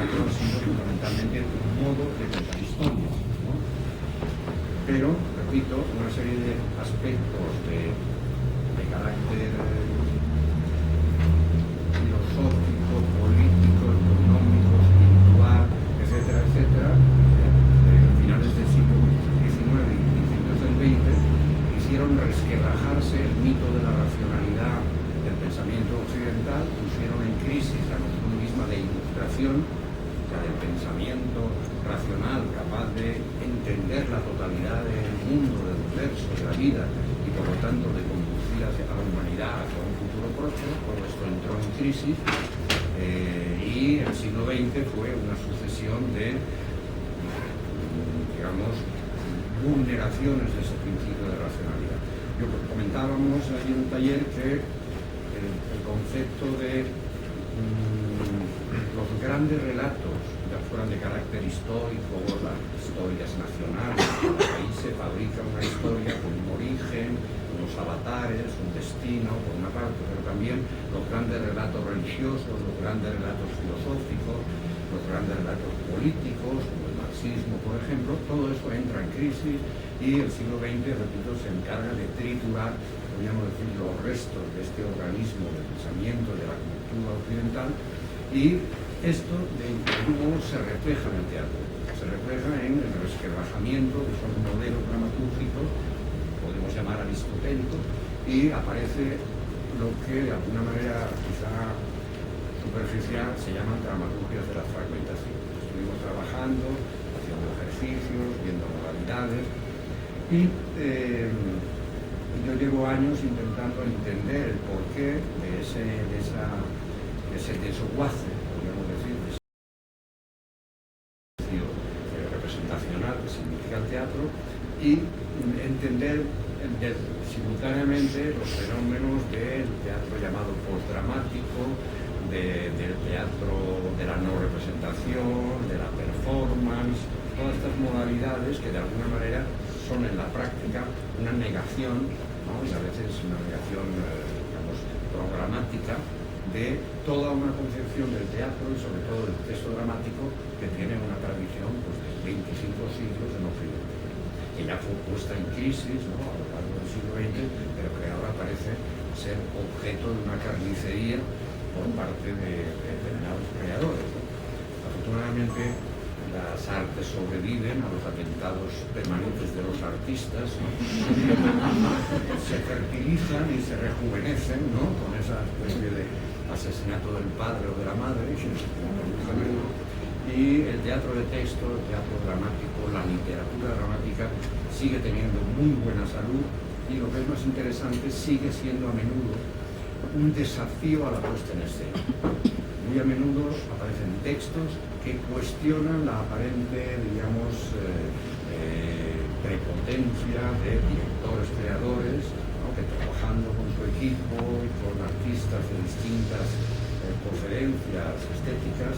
teatro ha sido fundamentalmente un modo de contar historias, ¿no? Pero, repito, una serie de aspectos de carácter filosófico, político, económico, espiritual, etcétera, etcétera, de finales del siglo XIX y principios del XX, hicieron resquebrajarse el mito de la racionalidad del pensamiento occidental, pusieron en crisis la noción misma de ilustración, o sea, del pensamiento racional capaz de entender la totalidad del mundo, del universo, de la vida, y por lo tanto de conducir a la humanidad hacia un futuro próximo. Todo esto entró en crisis y el siglo XX fue una sucesión de, digamos, vulneraciones de ese principio de racionalidad. Comentábamos ahí en el taller que el concepto de los grandes relatos, ya fueran de carácter histórico o las historias nacionales, cada país se fabrica una historia con un origen, unos avatares, un destino, por una parte, pero también los grandes relatos religiosos, los grandes relatos filosóficos, los grandes relatos políticos, como el marxismo, por ejemplo. Todo eso entra en crisis y el siglo XX, repito, se encarga de triturar, podríamos decir, los restos de este organismo de pensamiento de la cultura occidental, y esto de algún modo se refleja en el teatro, se refleja en el resquebrajamiento de esos modelos dramatúrgicos, podemos llamar aristotélicos, y aparece lo que de alguna manera quizá superficial se llaman dramaturgias de la fragmentación. Estuvimos trabajando, haciendo ejercicios, viendo modalidades, y yo llevo años intentando entender el porqué de ese desguace, podríamos decir, de ese representacional que significa el teatro, y entender simultáneamente los fenómenos del teatro llamado postdramático, del teatro de la no representación, de la performance, todas estas modalidades que de alguna manera son en la práctica una negación, ¿no? Y a veces una negación, digamos, programática de toda una concepción del teatro y sobre todo del texto dramático que tiene una tradición, pues, de 25 siglos en Occidente, que ya fue puesta en crisis, ¿no?, a lo largo del siglo XX, pero que ahora parece ser objeto de una carnicería por parte de determinados creadores, ¿no? Afortunadamente, las artes sobreviven a los atentados permanentes de los artistas, ¿no? Se fertilizan y se rejuvenecen, ¿no?, con esa especie de asesinato del padre o de la madre, y el teatro de texto, el teatro dramático, la literatura dramática sigue teniendo muy buena salud, y lo que es más interesante, sigue siendo a menudo un desafío a la puesta en escena. Muy a menudo aparecen textos que cuestionan la aparente, digamos, prepotencia de directores creadores, ¿no?, que trabajando con su equipo y con artistas de distintas procedencias estéticas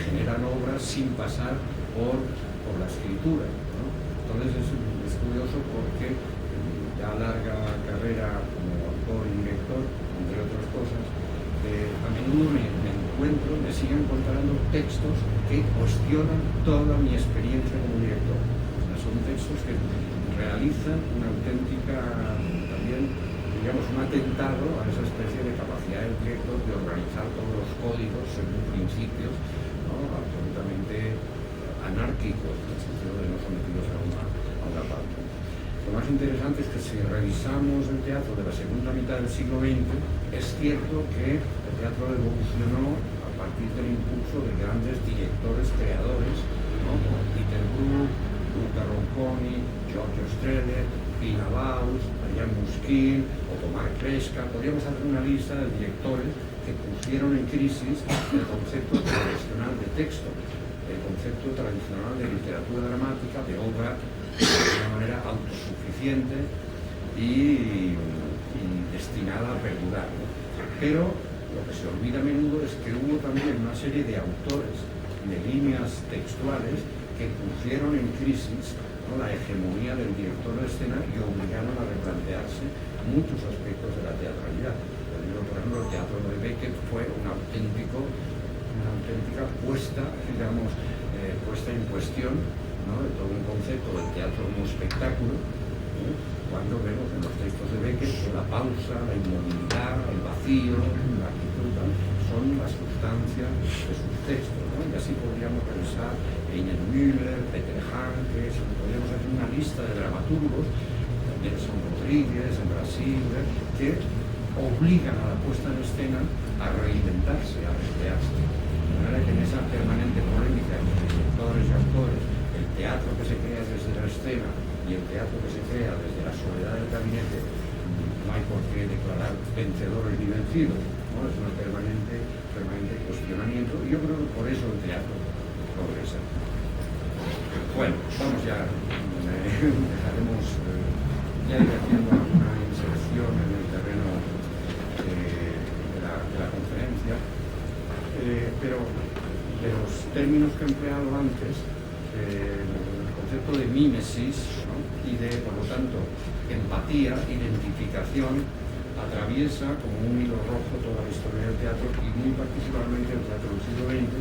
generan obras sin pasar por la escritura, ¿no? Entonces es curioso porque ya larga carrera como autor y director, entre otras cosas, a menudo me siguen encontrando textos que cuestionan toda mi experiencia como director. O sea, son textos que realizan una auténtica, también, digamos, un atentado a esa especie de capacidad del director de organizar todos los códigos según principios, ¿no?, absolutamente anárquicos, en el sentido de no sometidos a una pauta. Lo más interesante es que si revisamos el teatro de la segunda mitad del siglo XX, es cierto que el teatro evolucionó a partir del impulso de grandes directores creadores, ¿no?, como Peter Brook, Luca Ronconi, Giorgio Strehler, Pina Bausch, Marian Musquin o Tomás Cresca. Podríamos hacer una lista de directores que pusieron en crisis el concepto tradicional de texto, el concepto tradicional de literatura dramática, de obra de alguna manera autosuficiente y destinada a perdurar, ¿no? Pero lo que se olvida a menudo es que hubo también una serie de autores de líneas textuales que pusieron en crisis, ¿no?, la hegemonía del director de escena y obligaron a replantearse muchos aspectos de la teatralidad. Por ejemplo, el teatro de Beckett fue una auténtica época puesta, digamos, puesta en cuestión, ¿no?, de todo un concepto del teatro como espectáculo, cuando vemos en los textos de Beckett que la pausa, la inmovilidad, el vacío, la actitud, son la sustancia de sus textos, ¿no? Y así podríamos pensar en Müller, Peter Handke, podríamos hacer una lista de dramaturgos, Nelson Rodríguez en Brasil, que obligan a la puesta en escena a reinventarse, a recrearse. De manera que en esa permanente polémica entre directores y autores, el teatro que se crea desde la escena y el teatro que se crea desde la soledad del gabinete, no hay por qué declarar vencedores ni vencidos, ¿no? Es un permanente cuestionamiento, y yo creo que por eso el teatro progresa. Bueno, vamos ya, dejaremos ya ir haciendo una inserción en el terreno de la conferencia, pero de los términos que he empleado antes, el concepto de mímesis, ¿no?, y de, por lo tanto, empatía, identificación, atraviesa como un hilo rojo toda la historia del teatro, y muy particularmente el teatro del siglo XX,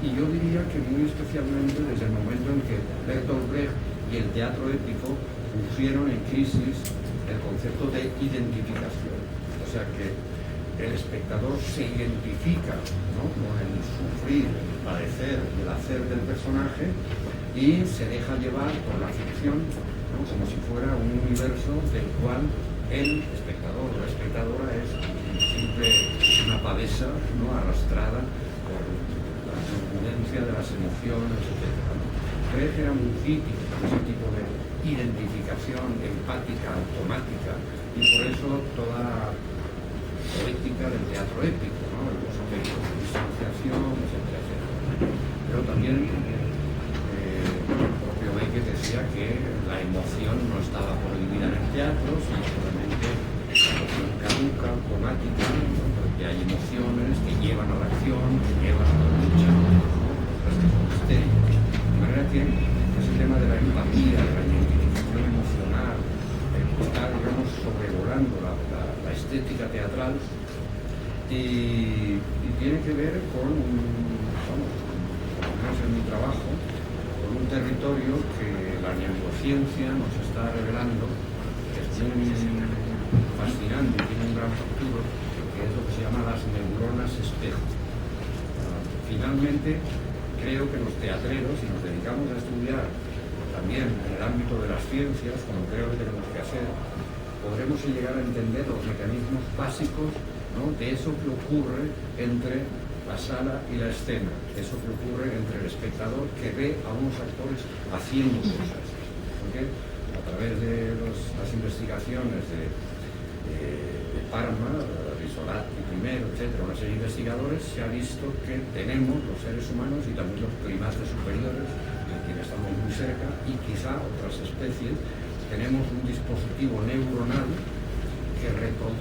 y yo diría que muy especialmente desde el momento en que Bertolt Brecht y el teatro épico pusieron en crisis el concepto de identificación. O sea que el espectador se identifica, ¿no?, con el sufrir, el padecer y el hacer del personaje, y se deja llevar por la ficción, ¿no?, como si fuera un universo del cual el espectador o la espectadora es siempre una pavesa, ¿no?, arrastrada por la turbulencia de las emociones, etc. Creo que era muy crítico ese tipo de identificación empática, automática, y por eso toda la poética del teatro épico, ¿no?, los aspectos de distanciación, etcétera, etcétera. Pero también el propio Beckett decía que la emoción no estaba prohibida en el teatro, sino solamente la emoción caduca, automática, ¿no?, porque hay emociones que llevan a la acción, que llevan a la lucha, ¿no?, otras que son estériles. De manera que ese tema de la empatía, de la identificación emocional, está, digamos, sobrevolando la estética teatral, y tiene que ver con, vamos, por lo menos en mi trabajo, con un territorio que la neurociencia nos está revelando, que es muy fascinante, tiene un gran futuro, que es lo que se llama las neuronas espejo. Finalmente, creo que los teatreros, si nos dedicamos a estudiar también en el ámbito de las ciencias, como creo que tenemos que hacer, podremos llegar a entender los mecanismos básicos, ¿no?, de eso que ocurre entre la sala y la escena, eso que ocurre entre el espectador que ve a unos actores haciendo cosas. ¿Okay? A través de las investigaciones de Parma, Risolatti primero, etcétera, una serie de investigadores, se ha visto que tenemos, los seres humanos y también los primates superiores, de quienes estamos muy cerca, y quizá otras especies, tenemos un dispositivo neuronal que reproduce